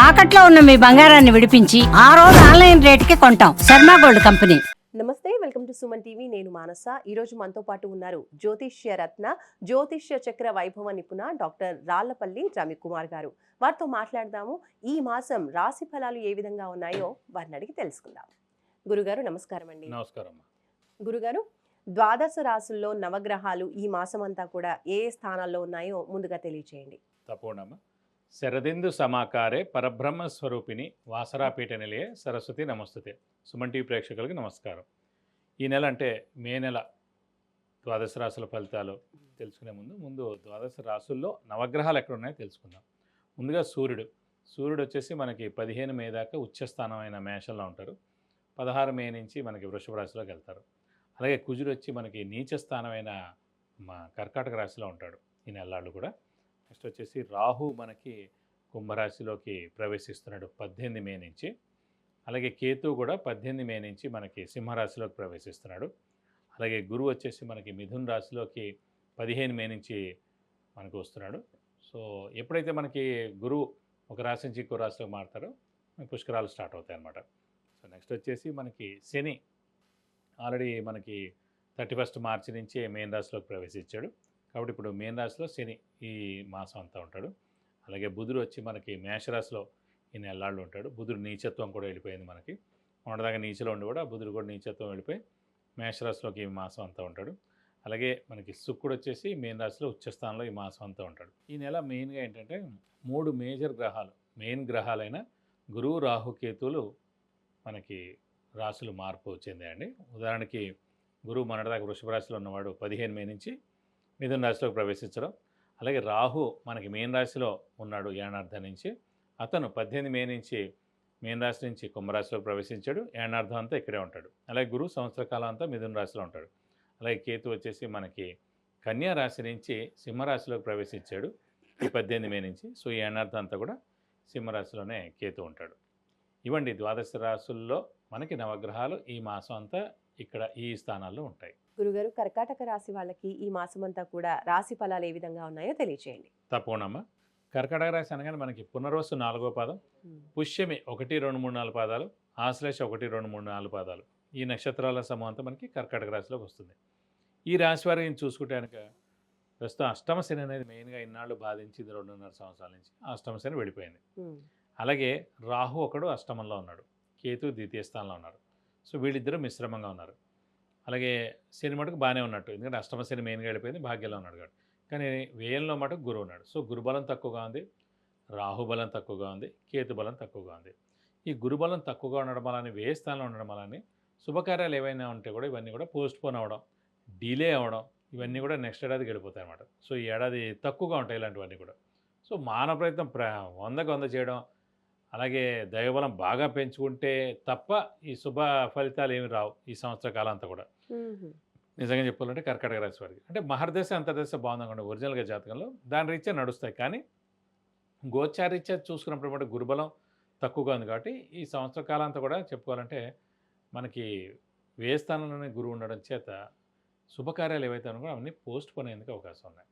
తాకట్లో ఉన్న మీ బంగారాన్ని విడిపించి ఆ రోజు ఆన్లైన్ రేటుకి కొంటాం. Sharma gold company. నమస్తే, వెల్కమ్ టు సుమన్ టీవీ. నేను మానస. ఈరోజు మనతో పాటు ఉన్నారు జ్యోతిష్య రత్న, జ్యోతిష్య చక్ర వైభవ నిపుణ డాక్టర్ రాళ్లపల్లి రవికుమార్ గారు. వారితో మాట్లాడదాము. ఈ మాసం రాశి ఫలాలు ఏ విధంగా ఉన్నాయో వారిని అడిగి తెలుసుకుందాం. గురుగారు నమస్కారం అండి. నమస్కారం. గురుగారు, ద్వాదశ రాశుల్లో నవగ్రహాలు ఈ మాసం అంతా కూడా ఏ స్థానాల్లో ఉన్నాయో ముందుగా తెలియచేయండి. తప్పకుండా. శరదిందు సమాకారే పరబ్రహ్మ స్వరూపిణి వాసరాపీఠ నిలయే సరస్వతి నమస్తుతే. సుమన్ టీవీ ప్రేక్షకులకి నమస్కారం. ఈ నెల అంటే మే నెల ద్వాదశ రాశుల ఫలితాలు తెలుసుకునే ముందు ద్వాదశ రాశుల్లో నవగ్రహాలు ఎక్కడ ఉన్నాయో తెలుసుకుందాం. ముందుగా సూర్యుడు వచ్చేసి మనకి 15 మే దాకా ఉచ్చస్థానమైన మేషంలో ఉంటారు. 16 మే నుంచి మనకి వృషభ రాశిలోకి వెళ్తారు. అలాగే కుజుడు వచ్చి మనకి నీచ స్థానమైన కర్కాటక రాశిలో ఉంటాడు ఈ నెలలు కూడా. నెక్స్ట్ వచ్చేసి రాహు మనకి కుంభరాశిలోకి ప్రవేశిస్తున్నాడు 18 మే నుంచి. అలాగే కేతు కూడా 18 మే నుంచి మనకి సింహరాశిలోకి ప్రవేశిస్తున్నాడు. అలాగే గురువు వచ్చేసి మనకి మిథున్ రాశిలోకి 15 మే నుంచి మనకు వస్తున్నాడు. సో ఎప్పుడైతే మనకి గురువు ఒక రాశి నుంచి ఇంకో రాశిలోకి మారుతారో పుష్కరాలు స్టార్ట్ అవుతాయి అన్నమాట. సో నెక్స్ట్ వచ్చేసి మనకి శని ఆల్రెడీ మనకి 31 మార్చి నుంచి మేన్ రాశిలోకి ప్రవేశించాడు. కాబట్టి ఇప్పుడు మేన్ రాశిలో శని ఈ మాసం అంతా ఉంటాడు. అలాగే బుధుడు వచ్చి మనకి మేషరాశిలో ఈ నెలలు ఉంటాడు. బుధుడు నీచత్వం కూడా వెళ్ళిపోయింది మనకి. మొన్నదాకా నీచలో ఉండి కూడా బుధుడు కూడా నీచత్వం వెళ్ళిపోయి మేషరాశిలోకి ఈ మాసం అంతా ఉంటాడు. అలాగే మనకి శుక్రుడు వచ్చేసి మేన్ రాశిలో ఉచ్చస్థానంలో ఈ మాసం అంతా ఉంటాడు. ఈ నెల మెయిన్గా ఏంటంటే 3 మేజర్ గ్రహాలు, మెయిన్ గ్రహాలైన గురువు, రాహు, కేతువులు మనకి రాశులు మార్పు చెందాయండి. ఉదాహరణకి గురువు మొన్నటిదాకా వృషభ రాశిలో ఉన్నవాడు 15 మే నుంచి మిథున రాశిలోకి ప్రవేశించడం. అలాగే రాహు మనకి మేన్ రాశిలో ఉన్నాడు ఏనార్థం నుంచి. అతను 18 మే నుంచి మేన్ రాశి నుంచి కుంభరాశిలోకి ప్రవేశించాడు. ఏనార్థం అంతా ఇక్కడే ఉంటాడు. అలాగే గురువు సంవత్సర కాలం అంతా మిథున రాశిలో ఉంటాడు. అలాగే కేతు వచ్చేసి మనకి కన్యా రాశి నుంచి సింహరాశిలోకి ప్రవేశించాడు ఈ 18 మే నుంచి. సో ఈ ఏనార్థం అంతా కూడా సింహరాశిలోనే కేతు ఉంటాడు. ఇవ్వండి ద్వాదశ రాశుల్లో మనకి నవగ్రహాలు ఈ మాసం అంతా ఇక్కడ ఈ స్థానాల్లో ఉంటాయి. గురుగారు, కర్కాటక రాశి వాళ్ళకి ఈ మాసం అంతా కూడా రాశి ఫలాలు ఏ విధంగా ఉన్నాయో తెలియచేయండి. తప్పకుండా. కర్కాటక రాశి అనగానే మనకి పునర్వసు 4వ పాదం, పుష్యమి 1, 2, 3, 4 పాదాలు, ఆశ్లేష 1, 2, 3, 4 పాదాలు. ఈ నక్షత్రాల సమూహం అంతా మనకి కర్కాటక రాశిలోకి వస్తుంది. ఈ రాశి వారిని చూసుకుంటే కనుక ప్రస్తుతం అష్టమ శని అనేది మెయిన్గా ఇన్నాళ్ళు బాధించింది. 2.5 సంవత్సరాల నుంచి అష్టమ శని వెళ్ళిపోయింది. అలాగే రాహు ఒకడు అష్టమంలో ఉన్నాడు, కేతు ద్వితీయ స్థానంలో ఉన్నారు. సో వీళ్ళిద్దరూ మిశ్రమంగా ఉన్నారు. అలాగే శని మటుకు బాగానే ఉన్నట్టు, ఎందుకంటే అష్టమ శని మెయిన్గా వెళ్ళిపోయింది, భాగ్యంలో ఉన్నాడు కాబట్టి. కానీ వ్యయంలో మటుకు గురువు ఉన్నాడు. సో గురుబలం తక్కువగా ఉంది, రాహుబలం తక్కువగా ఉంది, కేతు బలం తక్కువగా ఉంది. ఈ గురుబలం తక్కువగా ఉండడం వల్ల, వ్యయ స్థానంలో ఉండడం వల్ల శుభకార్యాలు ఏవైనా ఉంటే కూడా ఇవన్నీ కూడా పోస్ట్పోన్ అవ్వడం, డిలే అవ్వడం, ఇవన్నీ కూడా నెక్స్ట్ ఏడాదికి వెళ్ళిపోతాయి అన్నమాట. సో ఈ ఏడాది తక్కువగా ఉంటాయి ఇలాంటివన్నీ కూడా. సో మానవ ప్రయత్నం 100కు 100 చేయడం, అలాగే దైవబలం బాగా పెంచుకుంటే తప్ప ఈ శుభ ఫలితాలు ఏమి రావు ఈ సంవత్సర కాలం అంతా కూడా. నిజంగా చెప్పాలంటే కర్కాటక రాశి వారికి అంటే మహర్దశ అంతర్దశ బాగుందనుకోండి ఒరిజినల్గా జాతకంలో, దాని రీత్యా నడుస్తాయి. కానీ గోచారీత్యా చూసుకున్నప్పుడు మటు గురుబలం తక్కువగా ఉంది కాబట్టి ఈ సంవత్సర కాలం అంతా కూడా చెప్పుకోవాలంటే మనకి వ్యయస్థానంలోనే గురువు ఉండడం చేత శుభకార్యాలు ఏవైతే ఉన్నాయో అవన్నీ పోస్ట్ పోన్ అయ్యేందుకు అవకాశం ఉన్నాయి.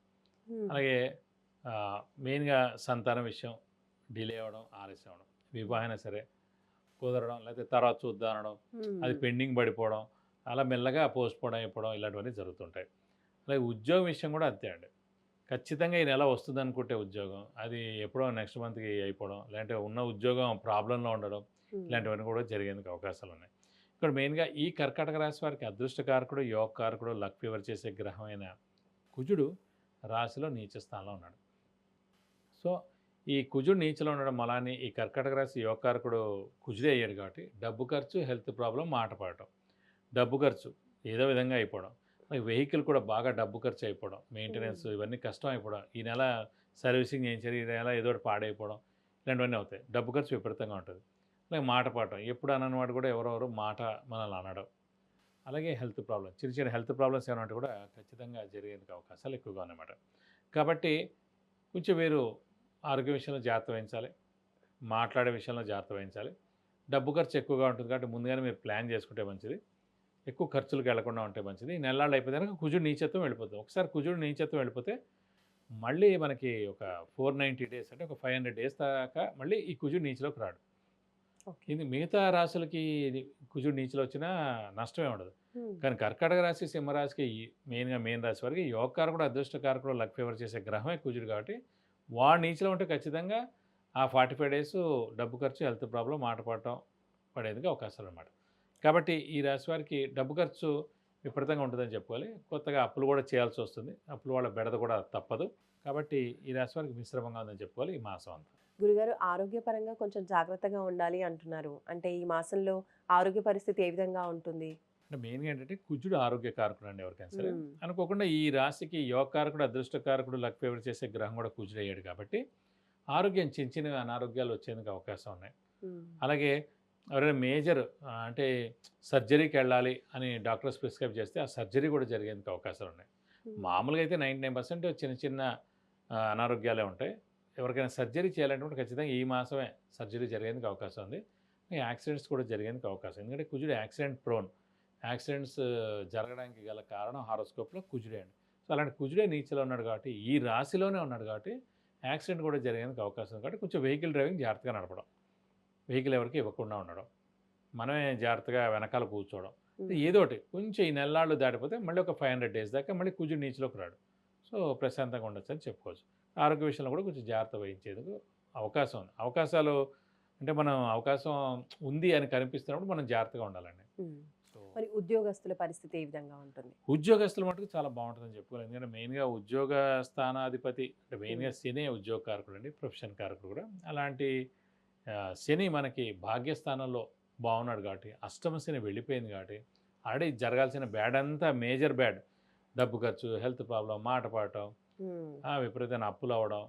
అలాగే మెయిన్గా సంతానం విషయం డిలే అవ్వడం, ఆలస్యం అవ్వడం, వివాహం సరే కుదరడం, లేకపోతే తర్వాత చూద్దాం అనడం, అది పెండింగ్ పడిపోవడం, అలా మెల్లగా పోస్ట్ పోన్ అయిపోవడం, ఇలాంటివన్నీ జరుగుతుంటాయి. అలాగే ఉద్యోగం విషయం కూడా అంతే అండి. ఖచ్చితంగా ఈ నెల వస్తుంది అనుకుంటే ఉద్యోగం అది ఎప్పుడో నెక్స్ట్ మంత్కి అయిపోవడం, లేదంటే ఉన్న ఉద్యోగం ప్రాబ్లంలో ఉండడం, ఇలాంటివన్నీ కూడా జరిగేందుకు అవకాశాలు ఉన్నాయి. ఇక్కడ మెయిన్గా ఈ కర్కాటక రాశి వారికి అదృష్టకారకుడు, యోగకారకుడు, లక్ ఫేవర్ చేసే గ్రహమైన కుజుడు రాశిలో నీచ స్థానంలో ఉన్నాడు. సో ఈ కుజుడు నీచలో ఉండడం వలన ఈ కర్కాటక రాశి యోగకారకుడు కుజుడే అయ్యాడు కాబట్టి డబ్బు ఖర్చు, హెల్త్ ప్రాబ్లం, మాట పడటం, డబ్బు ఖర్చు ఏదో విధంగా అయిపోవడం, వెహికల్ కూడా బాగా డబ్బు ఖర్చు అయిపోవడం, మెయింటెనెన్స్ ఇవన్నీ కష్టం అయిపోవడం, ఈ నెల సర్వీసింగ్ చేయించారు, ఈ నెల ఏదో ఒకటి పాడైపోవడం, ఇలాంటివన్నీ అవుతాయి. డబ్బు ఖర్చు విపరీతంగా ఉంటుంది. అలాగే మాట పడటం, ఎప్పుడు అనమాట కూడా ఎవరెవరు మాట మనల్ని అనడం. అలాగే హెల్త్ ప్రాబ్లమ్, చిన్న చిన్న హెల్త్ ప్రాబ్లమ్స్ ఏమంటే కూడా ఖచ్చితంగా జరిగేందుకు అవకాశాలు ఎక్కువగా ఉన్నమాట. కాబట్టి కొంచెం వీరు ఆరోగ్య విషయంలో జాగ్రత్త వహించాలి, మాట్లాడే విషయంలో జాగ్రత్త వహించాలి. డబ్బు ఖర్చు ఎక్కువగా ఉంటుంది కాబట్టి ముందుగానే మీరు ప్లాన్ చేసుకుంటే మంచిది. ఎక్కువ ఖర్చులకు వెళ్లకుండా ఉంటే మంచిది. ఈ నెలలు అయిపోతే కనుక కుజుడు నీచత్వం వెళ్ళిపోతుంది. ఒకసారి కుజుడు నీచత్వం వెళ్ళిపోతే మళ్ళీ మనకి ఒక 490 డేస్ అంటే ఒక 500 డేస్ దాకా మళ్ళీ ఈ కుజుడు నీచలోకి రాడు. ఓకే. ఇది మిగతా రాశులకి ఇది కుజుడు నీచలో వచ్చినా నష్టమే ఉండదు. ఉమ్. కానీ కర్కాటక రాశి, సింహరాశికి మెయిన్గా మెయిన్ రాశి వారికి యోగకారకుడు, అదృష్టకారకుడు, లక్ ఫేవర్ చేసే గ్రహమే కుజుడు కాబట్టి వాడు నీచలో ఉంటే ఖచ్చితంగా ఆ 45 డేస్ డబ్బు ఖర్చు, హెల్త్ ప్రాబ్లం, మాట పడటం పడేందుకు అవకాశాలు అన్నమాట. కాబట్టి ఈ రాశి వారికి డబ్బు ఖర్చు విపరీతంగా ఉంటుందని చెప్పుకోవాలి. కొత్తగా అప్పులు కూడా చేయాల్సి వస్తుంది. అప్పుల వాళ్ళ బెడద కూడా తప్పదు. కాబట్టి ఈ రాశి వారికి మిశ్రమంగా ఉందని చెప్పుకోవాలి ఈ మాసం అంతా. గురుగారు, ఆరోగ్యపరంగా కొంచెం జాగ్రత్తగా ఉండాలి అంటున్నారు. అంటే ఈ మాసంలో ఆరోగ్య పరిస్థితి ఏ విధంగా ఉంటుంది? అంటే మెయిన్గా ఏంటంటే కుజుడు ఆరోగ్యకారకుడు అండి ఎవరికైనా సరే. ఉమ్. అనుకోకుండా ఈ రాశికి యోగకారకుడు, అదృష్టకారకుడు, లక్ ఫేవర్ చేసే గ్రహం కూడా కుజుడు అయ్యాడు కాబట్టి ఆరోగ్యం చిన్న చిన్న అనారోగ్యాలు వచ్చేందుకు అవకాశం ఉన్నాయి. ఉమ్. అలాగే ఎవరైనా మేజర్ అంటే సర్జరీకి వెళ్ళాలి అని డాక్టర్స్ ప్రిస్క్రైబ్ చేస్తే ఆ సర్జరీ కూడా జరిగేందుకు అవకాశాలు ఉన్నాయి. ఉమ్. మామూలుగా అయితే 99% చిన్న చిన్న అనారోగ్యాలే ఉంటాయి. ఎవరికైనా సర్జరీ చేయాలంటే ఖచ్చితంగా ఈ మాసమే సర్జరీ జరిగేందుకు అవకాశం ఉంది. యాక్సిడెంట్స్ కూడా జరిగేందుకు అవకాశం. ఎందుకంటే కుజుడు యాక్సిడెంట్ ప్రోన్. యాక్సిడెంట్స్ జరగడానికి గల కారణం హారోస్కోప్లో కుజుడే అండి. సో అలాంటి కుజుడే నీచలో ఉన్నాడు కాబట్టి, ఈ రాశిలోనే ఉన్నాడు కాబట్టి యాక్సిడెంట్ కూడా జరిగేందుకు అవకాశం ఉంది. కాబట్టి కొంచెం వెహికల్ డ్రైవింగ్ జాగ్రత్తగా నడపడం, వెహికల్ ఎవరికి ఇవ్వకుండా ఉండడం, మనమే జాగ్రత్తగా వెనకాల కూర్చోవడం, ఏదో ఒకటి కొంచెం ఈ నెలలు దాటిపోతే మళ్ళీ ఒక 500 డేస్ దాకా మళ్ళీ కుజుడు నీచలోకి రాడు. సో ప్రశాంతంగా ఉండొచ్చు అని చెప్పుకోవచ్చు. ఆరోగ్య విషయంలో కూడా కొంచెం జాగ్రత్త వహించేందుకు అవకాశం ఉంది. అవకాశాలు అంటే మనం అవకాశం ఉంది అని కనిపిస్తున్నప్పుడు మనం జాగ్రత్తగా ఉండాలండి. ఉమ్. సో మరి ఉద్యోగస్తుల పరిస్థితి ఏ విధంగా ఉంటుంది? ఉద్యోగస్తుల మటుకు చాలా బాగుంటుందని చెప్పుకోవాలి. ఎందుకంటే మెయిన్గా ఉద్యోగ స్థానాధిపతి అంటే మెయిన్గా శని ఉద్యోగ కారకుడు అండి, ప్రొఫెషన్ కారకుడు కూడా. అలాంటి శని మనకి భాగ్యస్థానంలో బాగున్నాడు కాబట్టి, అష్టమ శని వెళ్ళిపోయింది కాబట్టి ఆల్రెడీ జరగాల్సిన బ్యాడ్ అంతా మేజర్ బ్యాడ్, డబ్బు ఖర్చు, హెల్త్ ప్రాబ్లం, మాట పడటం, ఉమ్. విపరీతమైన అప్పులు అవ్వడం,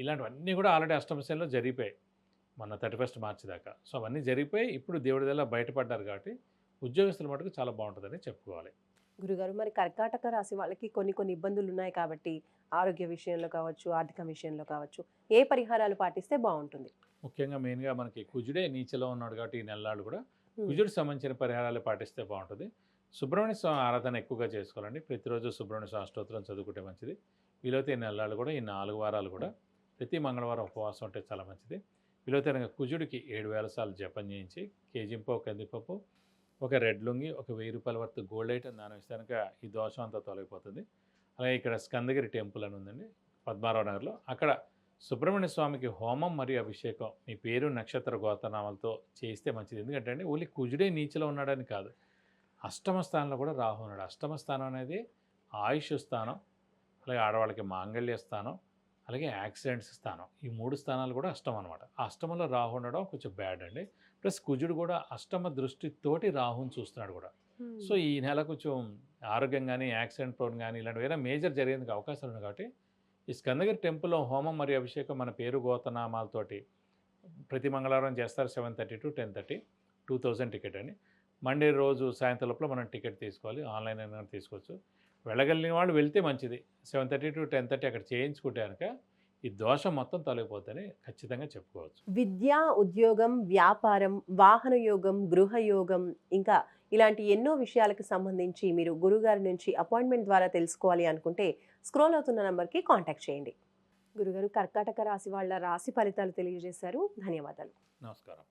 ఇలాంటివన్నీ కూడా ఆల్రెడీ అష్టమ శనిలో జరిగిపోయాయి మన 31 మార్చి దాకా. సో అవన్నీ జరిగిపోయి ఇప్పుడు దేవుడి దల్ల బయటపడ్డారు కాబట్టి ఉద్యోగస్తుల మటుకు చాలా బాగుంటుందని చెప్పుకోవాలి. గురుగారు, మరి కర్కాటక రాశి వాళ్ళకి కొన్ని కొన్ని ఇబ్బందులు ఉన్నాయి కాబట్టి ఆరోగ్య విషయంలో కావచ్చు, ఆర్థిక విషయంలో కావచ్చు, ఏ పరిహారాలు పాటిస్తే బాగుంటుంది? ముఖ్యంగా మెయిన్గా మనకి కుజుడే నీచలో ఉన్నాడు కాబట్టి ఈ నెలలు కూడా ఉమ్. కుజుడు సంబంధించిన పరిహారాలు పాటిస్తే బాగుంటుంది. సుబ్రహ్మణ్య స్వామి ఆరాధన ఎక్కువగా చేసుకోవాలండి. ప్రతిరోజు సుబ్రహ్మణ్య స్వామి అష్టోత్తరం చదువుకుంటే మంచిది. వీలైతే ఈ నెలలు కూడా ఈ 4 వారాలు కూడా ప్రతి మంగళవారం ఉపవాసం ఉంటే చాలా మంచిది. వీలైతే కుజుడికి 7000 సార్లు జపం చేయించి కేజింపో కందిపప్పు, ఒక రెడ్ లుంగి, ఒక 1000 రూపాయల వరకు గోల్డ్ ఐటమ్ దానం ఇస్తే కనుక ఈ దోషం అంతా తొలగిపోతుంది. అలాగే ఇక్కడ స్కందగిరి టెంపుల్ అని ఉందండి పద్మారావు నగర్లో. అక్కడ సుబ్రహ్మణ్య స్వామికి హోమం మరియు అభిషేకం మీ పేరు, నక్షత్ర, గోత్రనామాలతో చేస్తే మంచిది. ఎందుకంటే అండి ఓన్లీ కుజుడే నీచలో ఉన్నాడని కాదు, అష్టమ స్థానంలో కూడా రాహు ఉన్నాడు. అష్టమ స్థానం అనేది ఆయుష్ స్థానం, అలాగే ఆడవాళ్ళకి మాంగళ్య స్థానం, అలాగే యాక్సిడెంట్స్ స్థానం. ఈ 3 స్థానాలు కూడా అష్టమం అనమాట. ఆ అష్టమంలో రాహు ఉండడం కొంచెం బ్యాడ్ అండి. ప్లస్ కుజుడు కూడా అష్టమ దృష్టితోటి రాహుని చూస్తున్నాడు కూడా. సో ఈ నెల కొంచెం ఆరోగ్యం కానీ, యాక్సిడెంట్ ప్రోన్ కానీ ఇలాంటివి ఏదైనా మేజర్ జరిగేందుకు అవకాశాలు ఉన్నాయి కాబట్టి ఈ స్కందగిరి టెంపుల్లో హోమం మరియు అభిషేకం మన పేరు గోతనామాలతోటి ప్రతి మంగళవారం చేస్తారు. 7:30 to 10:30, 2000 టికెట్ అండి. మండే రోజు సాయంత్రం లోపల మనం టికెట్ తీసుకోవాలి. ఆన్లైన్ అయినా తీసుకోవచ్చు. వెళ్ళగలిగిన వాళ్ళు వెళ్తే మంచిది. 7:30 to 10:30 అక్కడ చేయించుకుంటే కనుక ఈ దోషం మొత్తం తొలగిపోతుందని ఖచ్చితంగా చెప్పుకోవచ్చు. విద్య, ఉద్యోగం, వ్యాపారం, వాహన యోగం, గృహ యోగం, ఇంకా ఇలాంటి ఎన్నో విషయాలకు సంబంధించి మీరు గురుగారి నుంచి అపాయింట్మెంట్ ద్వారా తెలుసుకోవాలి అనుకుంటే స్క్రోల్ అవుతున్న నంబర్కి కాంటాక్ట్ చేయండి. గురుగారు, కర్కాటక రాశి వాళ్ళ రాశి ఫలితాలు తెలియజేశారు. ధన్యవాదాలు. నమస్కారం.